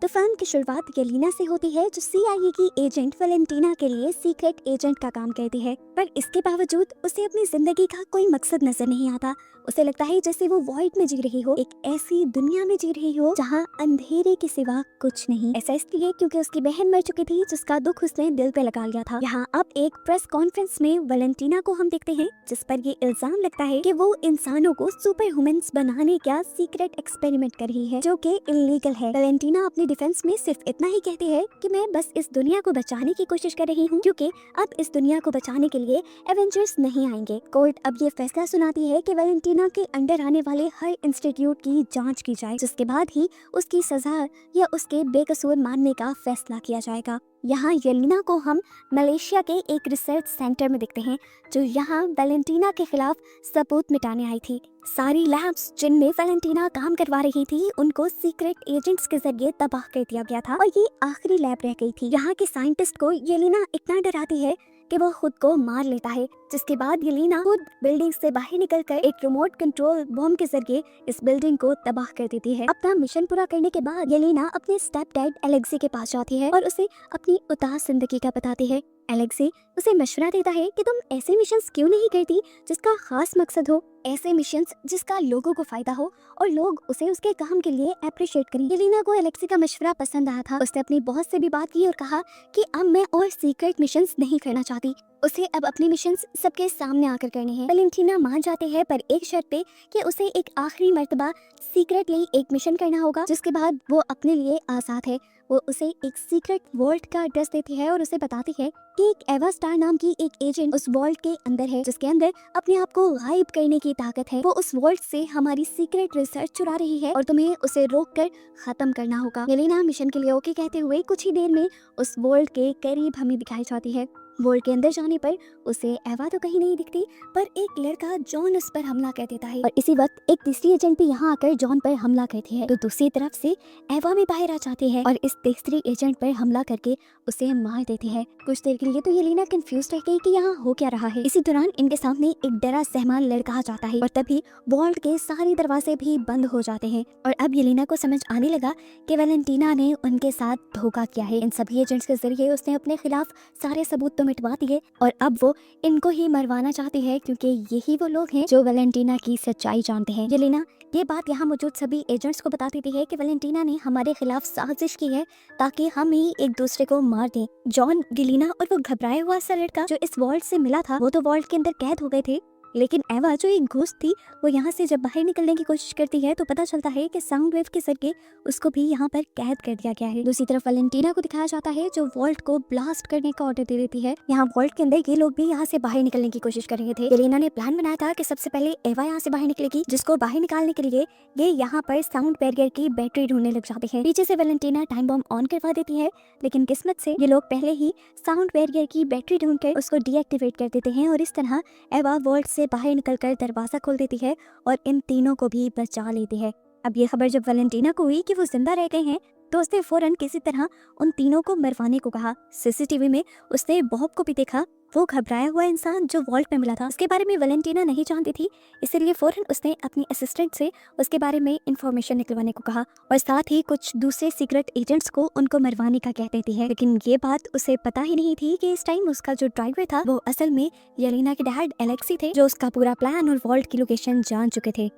तो फिल्म की शुरुआत येलेना से होती है, जो CIA की एजेंट वैलेंटीना के लिए सीक्रेट एजेंट का काम करती है। पर इसके बावजूद उसे अपनी जिंदगी का कोई मकसद नजर नहीं आता। उसे लगता है जैसे वो वॉइड में जी रही हो, एक ऐसी दुनिया में जी रही हो जहाँ अंधेरे के सिवा कुछ नहीं। ऐसा इसलिए क्योंकि उसकी बहन मर चुकी थी, जिसका दुख उसने दिल पे लगा लिया था। यहाँ अब एक प्रेस कॉन्फ्रेंस में वैलेंटीना को हम देखते हैं, जिस पर ये इल्जाम लगता है कि वो इंसानों को सुपर ह्यूमंस बनाने का सीक्रेट एक्सपेरिमेंट कर रही है, जो कि इलीगल है। वैलेंटीना अपनी डिफेंस में सिर्फ इतना ही कहती है कि मैं बस इस दुनिया को बचाने की कोशिश कर रही हूँ, क्योंकि अब इस दुनिया को बचाने के लिए एवेंजर्स नहीं आएंगे। कोर्ट अब ये फैसला सुनाती है कि वैलेंटीना के अंडर आने वाले हर इंस्टीट्यूट की जांच की जाए, जिसके बाद ही उसकी सजा या उसके बेकसूर मानने का फैसला किया जाएगा। यहाँ येलेना को हम मलेशिया के एक रिसर्च सेंटर में देखते हैं, जो यहाँ वैलेंटीना के खिलाफ सबूत मिटाने आई थी। सारी लैब्स जिनमें वैलेंटीना काम करवा रही थी, उनको सीक्रेट एजेंट्स के जरिए तबाह कर दिया गया था और ये आखिरी लैब रह गई थी। यहाँ के साइंटिस्ट को येलेना इतना डराती है कि वो खुद को मार लेता है, जिसके बाद येलेना खुद बिल्डिंग से बाहर निकलकर एक रिमोट कंट्रोल बॉम्ब के जरिए इस बिल्डिंग को तबाह कर देती है। अपना मिशन पूरा करने के बाद येलेना अपने स्टेप डैड एलेक्सी के पास जाती है और उसे अपनी उदास जिंदगी का बताती है। एलेक्सी उसे मशवरा देता है कि तुम ऐसे मिशंस क्यों नहीं करती जिसका खास मकसद हो, ऐसे मिशंस जिसका लोगों को फायदा हो और लोग उसे उसके काम के लिए अप्रिशिएट करें। येलेना को एलेक्सी का मशवरा पसंद आया था। उसने अपनी बॉस से भी बात की और कहा कि अब मैं और सीक्रेट मिशंस नहीं करना चाहती, उसे अब अपने मिशंस सबके सामने आकर करने हैं। वैलेंटीना मान जाते हैं, पर एक शर्त पे कि उसे एक आखिरी मर्तबा सीक्रेटली एक मिशन करना होगा, जिसके बाद वो अपने लिए आजाद है। वो उसे एक सीक्रेट वॉल्ट का एड्रेस देती है और उसे बताती है कि एक एवा स्टार नाम की एक एजेंट उस वॉल्ट के अंदर है, जिसके अंदर अपने आप को गायब करने की ताकत है। वो उस वॉल्ट से हमारी सीक्रेट रिसर्च चुरा रही है और तुम्हें उसे रोककर खत्म करना होगा। येलेना मिशन के लिए ओके कहते हुए कुछ ही देर में उस वॉल्ट के करीब हमें दिखाई जाती है। वॉल्ट के अंदर जाने पर उसे एवा तो कहीं नहीं दिखती, पर एक लड़का जॉन उस पर हमला कर देता है और इसी वक्त एक तीसरी एजेंट भी यहाँ आकर जॉन पर हमला करती है। तो दूसरी तरफ से एवा भी बाहर आ जाती है और इस तीसरी एजेंट पर हमला करके उसे मार देती है। कुछ देर के लिए तो येलेना कंफ्यूज रह गई कि यहाँ हो क्या रहा है। इसी दौरान इनके सामने एक डरा सहमान लड़का आ जाता है और तभी वॉल्ट के सारे दरवाजे भी बंद हो जाते हैं और अब येलेना को समझ आने लगा कि वैलेंटीना ने उनके साथ धोखा किया है। इन सभी एजेंट्स के जरिए उसने अपने खिलाफ सारे सबूत मिटवा दिए और अब वो इनको ही मरवाना चाहती है, क्योंकि यही वो लोग हैं जो वैलेंटीना की सच्चाई जानते हैं। येलेना ये बात यहाँ मौजूद सभी एजेंट्स को बता देती है कि वैलेंटीना ने हमारे खिलाफ साजिश की है ताकि हम ही एक दूसरे को मार दें। जॉन, येलेना और वो घबराया हुआ सा लड़का जो इस वॉल्ट से मिला था, वो तो वॉल्ट के अंदर कैद हो गए थे, लेकिन एवा जो एक घोस्ट थी, वो यहाँ से जब बाहर निकलने की कोशिश करती है तो पता चलता है कि साउंड वेव के जरिए उसको भी यहाँ पर कैद कर दिया गया है। दूसरी तरफ वैलेंटीना को दिखाया जाता है जो वॉल्ट को ब्लास्ट करने का ऑर्डर दे देती है। यहाँ वॉल्ट के अंदर ये लोग भी यहाँ से बाहर निकलने की कोशिश कर रहे थे। येलेना ने प्लान बनाया था कि सबसे पहले एवा यहाँ से बाहर निकलेगी, जिसको बाहर निकालने के लिए ये यहाँ पर साउंड बैरियर की बैटरी ढूंढने लग जाते हैं। पीछे से वैलेंटीना टाइम बॉम्ब ऑन करवा देती है, लेकिन किस्मत से ये लोग पहले ही साउंड बैरियर की बैटरी ढूंढकर उसको डीएक्टिवेट कर देते हैं और इस तरह एवा वॉल्ट से बाहर निकलकर दरवाजा खोल देती है और इन तीनों को भी बचा लेती है। अब ये खबर जब वैलेंटीना को हुई कि वो जिंदा रह गए हैं, तो उसने फौरन किसी तरह उन तीनों को मरवाने को कहा। सीसीटीवी में उसने बॉब को भी देखा, वो घबराया हुआ इंसान जो वॉल्ट में मिला था। उसके बारे में वैलेंटीना नहीं जानती थी, इसलिए फौरन उसने अपनी असिस्टेंट से उसके बारे में इंफॉर्मेशन निकलवाने को कहा और साथ ही कुछ दूसरे सीक्रेट एजेंट्स को उनको मरवाने का कह देती है। लेकिन ये बात उसे पता ही नहीं थी कि इस टाइम उसका जो ड्राइवर था वो असल में येलेना के डैड एलेक्सी थे, जो उसका पूरा प्लान और वॉल्ट की लोकेशन जान चुके थे।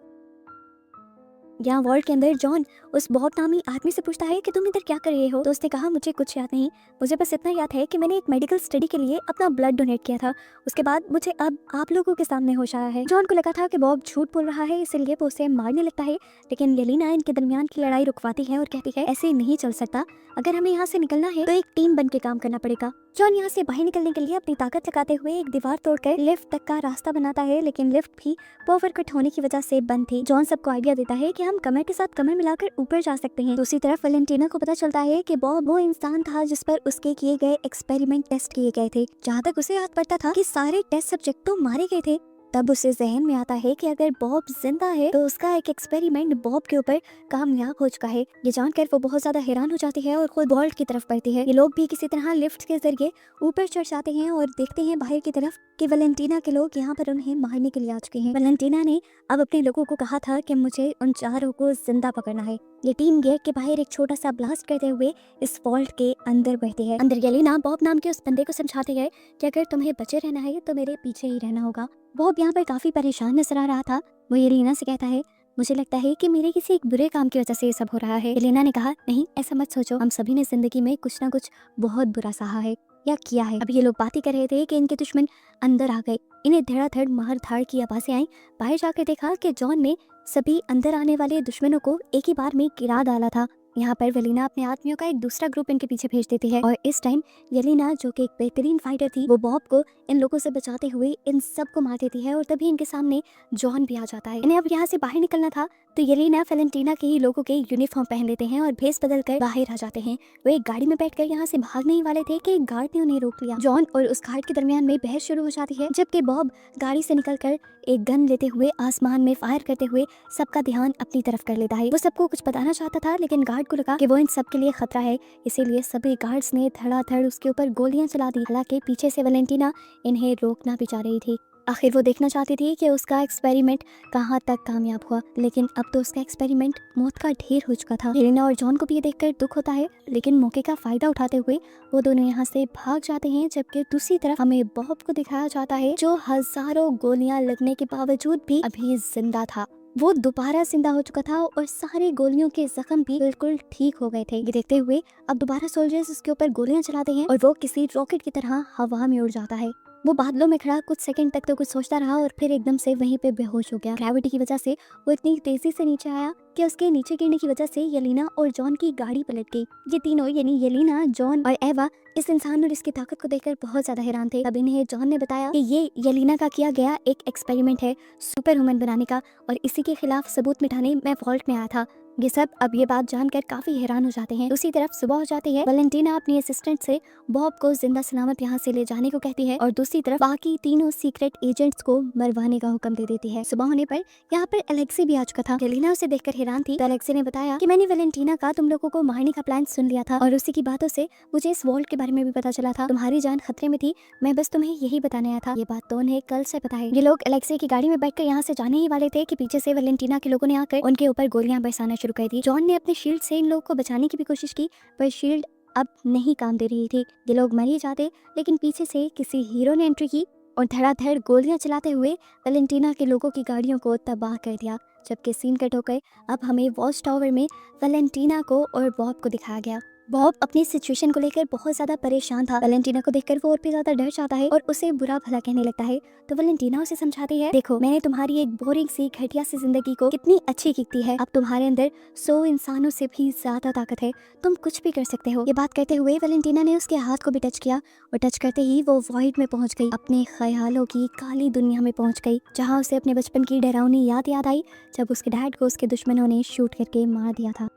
यहाँ वॉल्ट के अंदर जॉन उस बॉब नामी आदमी से पूछता है कि तुम इधर क्या कर रहे हो। तो उसने कहा मुझे कुछ याद नहीं, मुझे बस इतना याद है कि मैंने एक मेडिकल स्टडी के लिए अपना ब्लड डोनेट किया था, उसके बाद मुझे अब आप लोगों के सामने होश आया है। जॉन को लगा था कि बॉब झूठ बोल रहा है, इसलिए वो उसे मारने लगता है, लेकिन येलेना इनके दरमियान की लड़ाई रुकवाती है और कहती है ऐसे नहीं चल सकता, अगर हमें यहाँ से निकलना है तो एक टीम बन के काम करना पड़ेगा। जॉन यहाँ से बाहर निकलने के लिए अपनी ताकत लगाते हुए एक दीवार तोड़कर लिफ्ट तक का रास्ता बनाता है, लेकिन लिफ्ट भी पावर कट होने की वजह से बंद थी। जॉन सबको आइडिया देता है कि हम कमर के साथ कमर मिलाकर ऊपर जा सकते हैं। दूसरी तरफ वैलेंटीना को पता चलता है कि बॉब वो इंसान था जिस पर उसके किए गए एक्सपेरिमेंट टेस्ट किए गए थे। जहाँ तक उसे याद पड़ता था कि सारे टेस्ट सब्जेक्ट तो मारे गए थे, तब उसे जहन में आता है कि अगर बॉब जिंदा है तो उसका एक एक्सपेरिमेंट बॉब के ऊपर कामयाब हो चुका है। ये जानकर वो बहुत ज्यादा हैरान हो जाती है और खुद वॉल्ट की तरफ बढ़ती है। ये लोग भी किसी तरह लिफ्ट के जरिए ऊपर चढ़ जाते हैं और देखते हैं बाहर की तरफ कि वैलेंटीना के लोग यहाँ पर उन्हें मारने के लिए आ चुके हैं। वैलेंटीना ने अब अपने लोगों को कहा था कि मुझे उन चारों को जिंदा पकड़ना है। ये टीम गेट के बाहर एक छोटा सा ब्लास्ट करते हुए इस वॉल्ट के अंदर बढ़ती है। अंदर येलेना बॉब नाम के उस बंदे को समझाते हैं कि अगर तुम्हें बचे रहना है तो मेरे पीछे ही रहना होगा। बॉब यहाँ पर काफी परेशान नजर आ रहा था। वो येलेना से कहता है, मुझे लगता है कि मेरे किसी एक बुरे काम की वजह से ये सब हो रहा है। येलेना ने कहा, नहीं ऐसा मत सोचो, हम सभी ने जिंदगी में कुछ ना कुछ बहुत बुरा सहा है या किया है। अब ये लोग बातें कर रहे थे कि इनके दुश्मन अंदर आ गए। इन्हें धड़ाधड़ मार धाड़ की आवाजें आई। बाहर जाकर देखा कि जॉन ने सभी अंदर आने वाले दुश्मनों को एक ही बार में गिरा डाला था। यहाँ पर वेलिना अपने आदमियों का एक दूसरा ग्रुप इनके पीछे भेज देती है और इस टाइम येलेना जो कि एक बेहतरीन फाइटर थी, वो बॉब को इन लोगों से बचाते हुए इन सब को मार देती है और तभी इनके सामने जॉन भी आ जाता है। इन्हें अब यहाँ से बाहर निकलना था तो येलेना वेलेंटीना के ही लोगों के यूनिफॉर्म पहन लेते हैं और भेस बदल कर बाहर आ जाते हैं। वो एक गाड़ी में बैठकर यहाँ से भागने ही वाले थे कि एक गार्ड ने उन्हें रोक लिया। जॉन और उस गार्ड के दरमियान में बहस शुरू हो जाती है, जबकि बॉब गाड़ी से निकलकर एक गन लेते हुए आसमान में फायर करते हुए सबका ध्यान अपनी तरफ कर लेता है। वो सबको कुछ बताना चाहता था लेकिन गार्ड को लगा कि वो इन सब के लिए खतरा है, इसीलिए सभी गार्ड्स ने धड़ाधड़ उसके ऊपर गोलियां चला दी। हालांकि पीछे से वेलेंटीना इन्हें रोकना भी चाह रही थी। आखिर वो देखना चाहती थी कि उसका एक्सपेरिमेंट कहाँ तक कामयाब हुआ, लेकिन अब तो उसका एक्सपेरिमेंट मौत का ढेर हो चुका था। येलेना और जॉन को भी ये देखकर दुख होता है, लेकिन मौके का फायदा उठाते हुए वो दोनों यहाँ से भाग जाते हैं। जबकि दूसरी तरफ हमें बॉब को दिखाया जाता है जो हजारों गोलियां लगने के बावजूद भी अभी जिंदा था। वो दोबारा जिंदा हो चुका था और सारे गोलियों के जख्म भी बिल्कुल ठीक हो गए थे। ये देखते हुए अब दोबारा सोल्जर्स उसके ऊपर गोलियां चलाते हैं और वो किसी रॉकेट की तरह हवा में उड़ जाता है। वो बादलों में खड़ा कुछ सेकंड तक तो कुछ सोचता रहा और फिर एकदम से वहीं पे बेहोश हो गया। ग्रेविटी की वजह से वो इतनी तेजी से नीचे आया कि उसके नीचे गिरने की वजह से येलेना और जॉन की गाड़ी पलट गई। ये तीनों यानी येलेना, जॉन और एवा इस इंसान और इसकी ताकत को देखकर बहुत ज्यादा हैरान थे। तब इन्हें जॉन ने बताया कि ये येलेना का किया गया एक एक्सपेरिमेंट है सुपर ह्यूमन बनाने का और इसी के खिलाफ सबूत मिटाने मैं वॉल्ट में आया था। ये सब अब ये बात जानकर काफी हैरान हो जाते हैं। दूसरी तरफ सुबह हो जाती है। वेलेंटीना अपनी असिस्टेंट से बॉब को जिंदा सलामत यहाँ से ले जाने को कहती है और दूसरी तरफ बाकी तीनों सीक्रेट एजेंट्स को मरवाने का हुक्म दे देती है। सुबह होने पर यहाँ पर एलेक्सी भी आ चुका था। येलेना उसे देखकर हैरान थी तो एलेक्सी ने बताया कि मैंने वेलेंटीना का तुम लोगों को मारने का प्लान सुन लिया था और उसी की बातों से मुझे इस वॉल्ट के बारे में भी पता चला था। तुम्हारी जान खतरे में थी, मैं बस तुम्हें यही बताने आया था। ये बात तो उन्हें कल से पता है। ये लोग एलेक्सी की गाड़ी में बैठकर यहाँ से जाने ही वाले थे कि पीछे से वेलेंटीना के लोगों ने आकर उनके ऊपर गोलियां बरसाना शुरू कर दी। जॉन ने अपने शील्ड से इन लोगों को बचाने की भी कोशिश की पर शील्ड अब नहीं काम दे रही थी। ये लोग मर ही जाते, लेकिन पीछे से किसी हीरो ने एंट्री की और धड़ाधड़ गोलियां चलाते हुए वेलेंटीना के लोगों की गाड़ियों को तबाह कर दिया। जबकि सीन कट होकर अब हमें वॉच टावर में वेलेंटीना को और बॉब को दिखाया गया। बॉब अपनी सिचुएशन को लेकर बहुत ज्यादा परेशान था। वेलेंटीना को देखकर वो और भी ज्यादा डर जाता है और उसे बुरा भला कहने लगता है। तो वेलेंटीना उसे समझाती है, देखो मैंने तुम्हारी एक बोरिंग सी घटिया सी जिंदगी को कितनी अच्छी की दी है। अब तुम्हारे अंदर 100 इंसानों से भी ज्यादा ताकत है, तुम कुछ भी कर सकते हो। ये बात कहते हुए वेलेंटीना ने उसके हाथ को भी टच किया और टच करते ही वो वॉइड में पहुंच गई, अपने ख्यालों की काली दुनिया में पहुंच गई, जहाँ उसे अपने बचपन की डरावनी याद आई जब उसके डैड को उसके दुश्मनों ने शूट करके मार दिया था।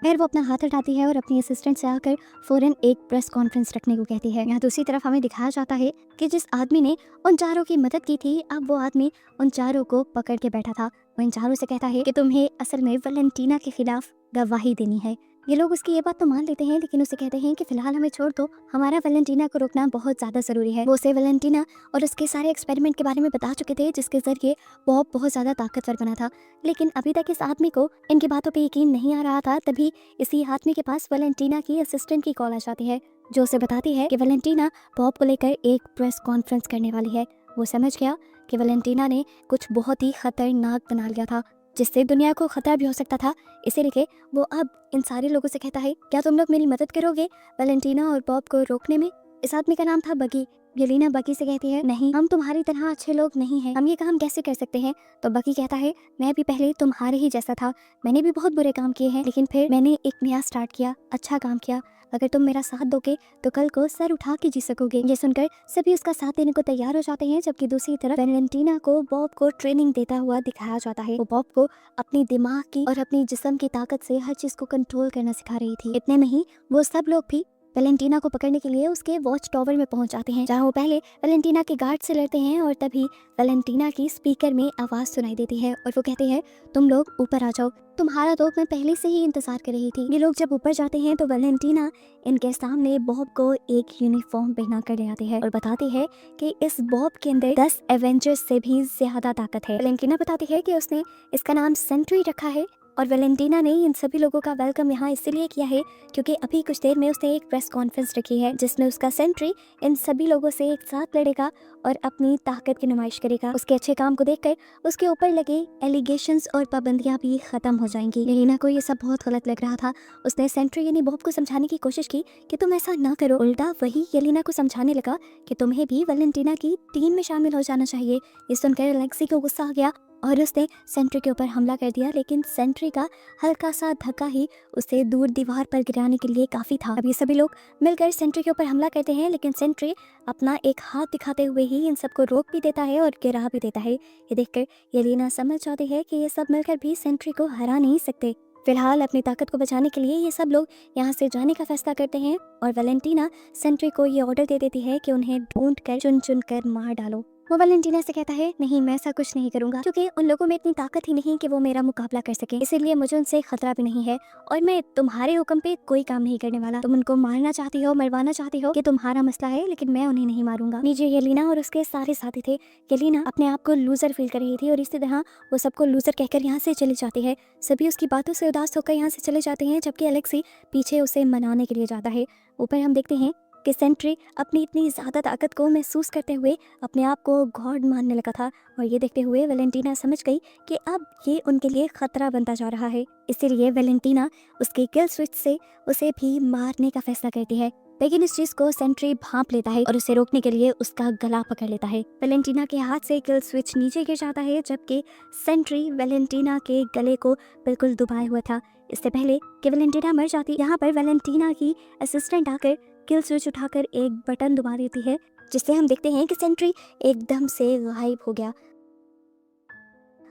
फिर वो अपना हाथ हटाती है और अपनी असिस्टेंट से आकर फौरन एक प्रेस कॉन्फ्रेंस रखने को कहती है। यहाँ दूसरी तरफ हमें दिखाया जाता है कि जिस आदमी ने उन चारों की मदद की थी, अब वो आदमी उन चारों को पकड़ के बैठा था। वो इन चारों से कहता है कि तुम्हें असल में वेलेंटीना के खिलाफ गवाही देनी है। ये लोग उसकी ये बात तो मान लेते हैं, लेकिन उसे कहते हैं कि फिलहाल हमें छोड़ दो, हमारा वेलेंटीना को रोकना बहुत ज्यादा जरूरी है। वो उसे वेलेंटीना और उसके सारे एक्सपेरिमेंट के बारे में बता चुके थे जिसके जरिए बॉब बहुत ज्यादा ताकतवर बना था, लेकिन अभी तक इस आदमी को इनकी बातों पे यकीन नहीं आ रहा था। तभी इसी आदमी के पास वेलेंटीना की असिस्टेंट की कॉल आ जाती है जो उसे बताती है कि वेलेंटीना बॉब को लेकर एक प्रेस कॉन्फ्रेंस करने वाली है। वो समझ गया कि वेलेंटीना ने कुछ बहुत ही खतरनाक बना लिया था जिससे दुनिया को खतरा भी हो सकता था। इसीलिए वो अब इन सारे लोगों से कहता है, क्या तुम लोग मेरी मदद करोगे वेलेंटीना और बॉब को रोकने में। इस आदमी का नाम था बगी। येलेना बगी से कहती है, नहीं हम तुम्हारी तरह अच्छे लोग नहीं हैं, हम ये काम कैसे कर सकते हैं। तो बगी कहता है, मैं भी पहले तुम्हारे ही जैसा था, मैंने भी बहुत बुरे काम किए हैं, लेकिन फिर मैंने एक नया स्टार्ट किया, अच्छा काम किया। अगर तुम मेरा साथ दोगे तो कल को सर उठा के जी सकोगे। ये सुनकर सभी उसका साथ देने को तैयार हो जाते हैं, जबकि दूसरी तरफ वेलेंटीना को बॉब को ट्रेनिंग देता हुआ दिखाया जाता है। वो बॉब को अपनी दिमाग की और अपनी जिस्म की ताकत से हर चीज को कंट्रोल करना सिखा रही थी। इतने में ही वो सब लोग भी वेलेंटीना को पकड़ने के लिए उसके वॉच टावर में पहुंच जाते हैं, जहां वो पहले वेलेंटीना के गार्ड से लड़ते हैं और तभी वेलेंटीना की स्पीकर में आवाज सुनाई देती है और वो कहते हैं, तुम लोग ऊपर आ जाओ, तुम्हारा तो मैं पहले से ही इंतजार कर रही थी। ये लोग जब ऊपर जाते हैं तो वेलेंटीना इनके सामने बॉब को एक यूनिफॉर्म पहना कर ले आती है और बताती है कि इस बॉब के अंदर 10 एवेंजर्स से भी ज्यादा ताकत है। वेलेंटीना बताती है कि उसने इसका नाम सेंट्री रखा है और वैलेंटीना ने इन सभी लोगों का वेलकम यहाँ इसलिए किया है क्योंकि अभी कुछ देर में उसने एक प्रेस कॉन्फ्रेंस रखी है जिसमें उसका सेंट्री इन सभी लोगों से एक साथ लड़ेगा और अपनी ताकत की नुमाइश करेगा। उसके अच्छे काम को देखकर उसके ऊपर लगे एलिगेशंस और पाबंदियां भी खत्म हो जाएंगी। येलेना को ये सब बहुत गलत लग रहा था। उसने सेंट्री यानी बॉब को समझाने की कोशिश की कि तुम ऐसा ना करो। उल्टा वही येलेना को समझाने लगा कि तुम्हें भी वैलेंटीना की टीम में शामिल हो जाना चाहिए। ये सुनकर अलेक्सी को गुस्सा आ गया और उसने सेंट्री के ऊपर हमला कर दिया, लेकिन सेंट्री का हल्का सा धक्का ही उसे दूर दीवार पर गिराने के लिए काफी था। अब ये सभी लोग मिलकर सेंट्री के ऊपर हमला करते हैं, लेकिन सेंट्री अपना एक हाथ दिखाते हुए ही इन सबको रोक भी देता है और गिरा भी देता है। ये देखकर येलेना समझ जाती है कि ये सब मिलकर भी सेंट्री को हरा नहीं सकते। फिलहाल अपनी ताकत को बचाने के लिए ये सब लोग यहाँ से जाने का फैसला करते हैं और वैलेंटीना सेंट्री को ये ऑर्डर दे देती है कि उन्हें ढूंढ कर चुन चुन कर मार डालो। वो वैलेंटीना से कहता है नहीं, मैं ऐसा कुछ नहीं करूंगा क्योंकि उन लोगों में इतनी ताकत ही नहीं कि वो मेरा मुकाबला कर सके, इसीलिए मुझे उनसे खतरा भी नहीं है और मैं तुम्हारे हुक्म पे कोई काम नहीं करने वाला। तुम उनको मारना चाहती हो, मरवाना चाहती हो, कि तुम्हारा मसला है, लेकिन मैं उन्हें नहीं मारूंगा। नीचे येलेना और उसके सारे साथी थे। येलेना अपने आप को लूजर फील कर रही थी और इसी तरह वो सबको लूजर कहकर यहाँ से चली जाती है। सभी उसकी बातों से उदास होकर यहाँ से चले जाते हैं, जबकि अलेक्सी पीछे उसे मनाने के लिए जाता है। ऊपर हम देखते हैं कि सेंट्री अपनी इतनी ज़्यादा ताकत को महसूस करते हुए अपने आप को गॉड मानने लगा था और ये देखते हुए वैलेंटीना समझ गई कि अब ये उनके लिए खतरा बनता जा रहा है। इसीलिए वैलेंटीना उसके किल स्विच से उसे भी मारने का फैसला करती है, लेकिन इस चीज को सेंट्री भांप लेता है और उसे रोकने के लिए उसका गला पकड़ लेता है। वैलेंटीना के हाथ से किल स्विच नीचे गिर जाता है, जबकि सेंट्री वैलेंटीना के गले को बिल्कुल दबाए हुआ था इससे पहले कि वैलेंटीना मर जाती। यहाँ पर वैलेंटीना की असिस्टेंट आकर किल स्विच उठाकर एक बटन दबा देती है, जिससे हम देखते हैं कि सेंट्री एकदम से गायब हो गया।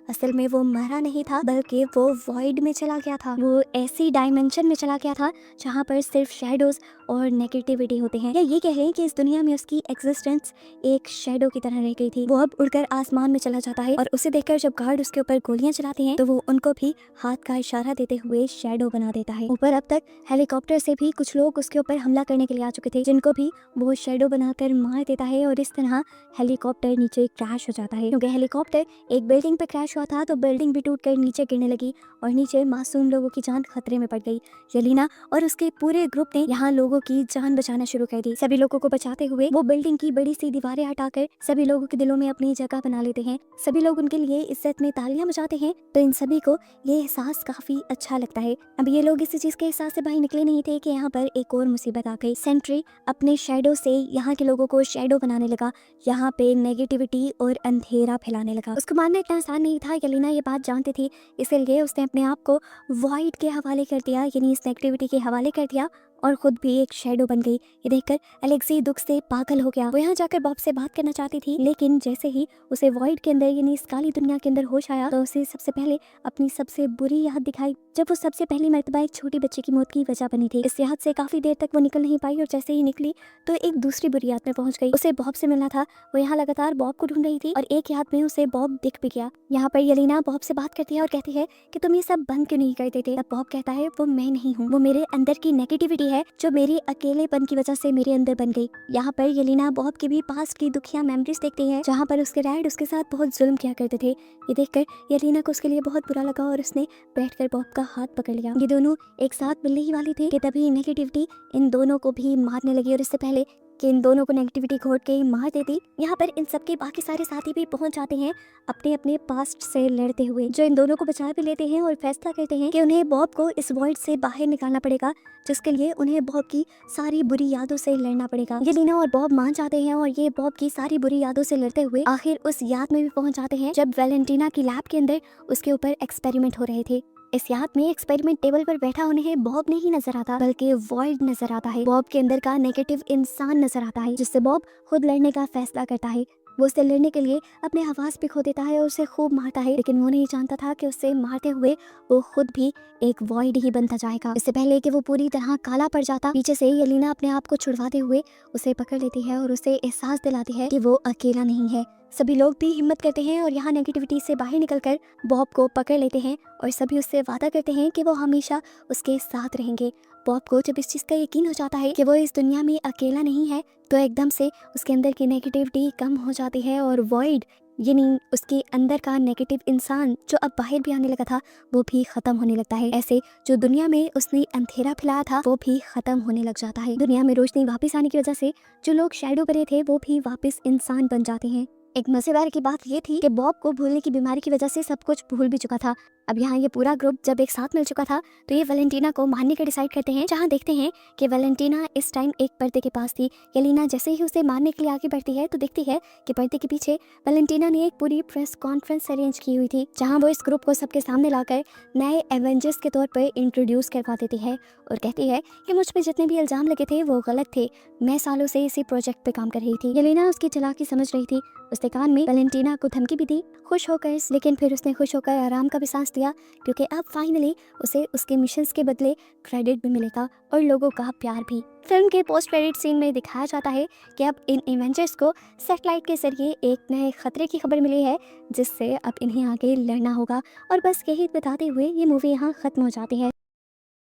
असल में वो मरा नहीं था, बल्कि वो वॉइड में चला गया था। वो ऐसी डायमेंशन में चला गया था जहाँ पर सिर्फ शैडोज और नेगेटिविटी होते हैं, या ये कहें कि इस दुनिया में उसकी एग्जिस्टेंस एक शैडो की तरह रह गई थी। वो अब उड़कर आसमान में चला जाता है और उसे देखकर जब गार्ड उसके ऊपर गोलियां चलाते हैं तो वो उनको भी हाथ का इशारा देते हुए शैडो बना देता है। ऊपर अब तक हेलीकॉप्टर से भी कुछ लोग उसके ऊपर हमला करने के लिए आ चुके थे, जिनको भी वो शैडो बनाकर मार देता है और इस तरह हेलीकॉप्टर नीचे क्रैश हो जाता है। क्योंकि हेलीकॉप्टर एक बिल्डिंग पर क्रैश हुआ था तो बिल्डिंग भी टूटकर नीचे गिरने लगी और नीचे मासूम लोगों की जान खतरे में पड़ गई। येलेना और उसके पूरे ग्रुप ने यहाँ लोगों की जान बचाना शुरू कर दी। सभी लोगों को बचाते हुए वो बिल्डिंग की बड़ी सी दीवारें हटाकर सभी लोगों के दिलों में अपनी जगह बना लेते हैं। सभी लोग उनके लिए इज्जत में तालियां बजाते हैं, तो इन सभी को ये एहसास काफी अच्छा लगता है। अब ये लोग इसी चीज के एहसास से बाहर निकले नहीं थे कि यहाँ पर एक और मुसीबत आ गई। सेंट्री अपने शैडो से यहाँ के लोगों को शैडो बनाने लगा, यहाँ पे नेगेटिविटी और अंधेरा फैलाने लगा। उसको मानना इतना आसान नहीं था। येलेना ये बात जानती थी, इसलिए उसने अपने आप को वॉइड के हवाले कर दिया, यानी इस नेगेटिविटी के हवाले कर दिया और खुद भी एक शैडो बन गई। ये देखकर अलेक्सी दुख से पागल हो गया। वो यहाँ जाकर बॉब से बात करना चाहती थी, लेकिन जैसे ही उसे वॉइड के अंदर यानी इस काली दुनिया के अंदर होश आया तो उसे सबसे पहले अपनी सबसे बुरी याद दिखाई, जब वो सबसे पहली मर्तबा एक छोटी बच्ची की मौत की वजह बनी थी। इस याद से काफी देर तक वो निकल नहीं पाई और जैसे ही निकली तो एक दूसरी बुरी याद में पहुंच गई। उसे बॉब से मिलना था। वो यहाँ लगातार बॉब को ढूंढ रही थी और एक याद में उसे बॉब दिख भी गया। यहाँ पर येलेना बॉब से बात करती है और कहती है कि तुम ये सब बंद क्यों नहीं कर देते। तब बॉब कहता है वो मैं नहीं हूँ, वो मेरे अंदर की नेगेटिविटी है जो मेरी अकेलेपन की वजह से मेरे अंदर बन गई। यहाँ पर येलेना बॉब की भी पास्ट की दुखिया मेमोरीज देखती है, जहाँ पर उसके डैड उसके साथ बहुत जुल्म किया करते थे। ये देखकर येलेना को उसके लिए बहुत बुरा लगा और उसने बैठकर बॉब का हाथ पकड़ लिया। ये दोनों एक साथ मिलने ही वाले थे कि तभी नेगेटिविटी इन दोनों को भी मारने लगी और इससे पहले कि इन दोनों को नेगेटिविटी घोट के मार देती, यहाँ पर इन सबके बाकी सारे साथी भी पहुंच जाते हैं अपने अपने पास्ट से लड़ते हुए, जो इन दोनों को बचा भी लेते हैं और फैसला करते हैं कि उन्हें बॉब को इस वॉइड से बाहर निकालना पड़ेगा, जिसके लिए उन्हें बॉब की सारी बुरी यादों से लड़ना पड़ेगा। येलेना और बॉब मान जाते हैं और ये बॉब की सारी बुरी यादों से लड़ते हुए आखिर उस याद में भी पहुंच जाते हैं जब वैलेंटीना की लैब के अंदर उसके ऊपर एक्सपेरिमेंट हो रहे थे। इस याद में एक्सपेरिमेंट टेबल पर बैठा उन्हें बॉब नहीं नजर आता, बल्कि वॉइड नजर आता है। बॉब के अंदर का नेगेटिव इंसान नजर आता है, जिससे बॉब खुद लड़ने का फैसला करता है। वो उससे लड़ने के लिए अपने हवास भी खो देता है और उसे खूब मारता है, लेकिन वो नहीं जानता था कि उससे मारते हुए वो खुद भी एक वॉइड ही बनता जाएगा। इससे पहले कि वो पूरी तरह काला पड़ जाता, पीछे से येलेना अपने आप को छुड़वाते हुए उसे पकड़ लेती है और उसे एहसास दिलाती है कि वो अकेला नहीं है। सभी लोग भी हिम्मत करते हैं और यहाँ नेगेटिविटी से बाहर निकलकर बॉब को पकड़ लेते हैं और सभी उससे वादा करते हैं कि वो हमेशा उसके साथ रहेंगे। बॉब को जब इस चीज़ का यकीन हो जाता है कि वो इस दुनिया में अकेला नहीं है, तो एकदम से उसके अंदर की नेगेटिविटी कम हो जाती है और वॉइड यानी उसके अंदर का नेगेटिव इंसान जो अब बाहर भी आने लगा था वो भी खत्म होने लगता है। ऐसे जो दुनिया में उसने अंधेरा फैलाया था वो भी खत्म होने लग जाता है। दुनिया में रोशनी वापस आने की वजह से जो लोग शैडो बने थे वो भी वापस इंसान बन जाते हैं। एक मजेदार की बात ये थी कि बॉब को भूलने की बीमारी की वजह से सब कुछ भूल भी चुका था। अब यहाँ ये पूरा ग्रुप जब एक साथ मिल चुका था तो ये वैलेंटीना को मारने का डिसाइड करते हैं। जहाँ देखते हैं कि वैलेंटीना इस टाइम एक पर्दे के पास थी। येलेना जैसे ही उसे मारने के लिए आगे बढ़ती है तो देखती है कि पर्दे के पीछे वैलेंटीना ने एक पूरी प्रेस कॉन्फ्रेंस अरेंज की हुई थी, जहाँ वो इस ग्रुप को सबके सामने लाकर नए एवेंजर्स के तौर पर इंट्रोड्यूस करवा देती है और कहती है कि मुझ पर जितने भी इल्जाम लगे थे वो गलत थे, मैं सालों से इसी प्रोजेक्ट पे काम कर रही थी। येलेना उसकी चालाकी समझ रही थी, उसने कान में वैलेंटीना को धमकी भी दी खुश होकर, लेकिन फिर उसने खुश होकर आराम का भी सांस लिया क्योंकि अब फाइनली उसे उसके मिशंस के बदले क्रेडिट भी मिलेगा और लोगों का प्यार भी। फिल्म के पोस्ट क्रेडिट सीन में दिखाया जाता है कि अब इन एवेंजर्स को सैटेलाइट के जरिए एक नए खतरे की खबर मिली है जिससे अब इन्हें आगे लड़ना होगा। और बस यही बताते हुए ये मूवी यहाँ खत्म हो जाती है।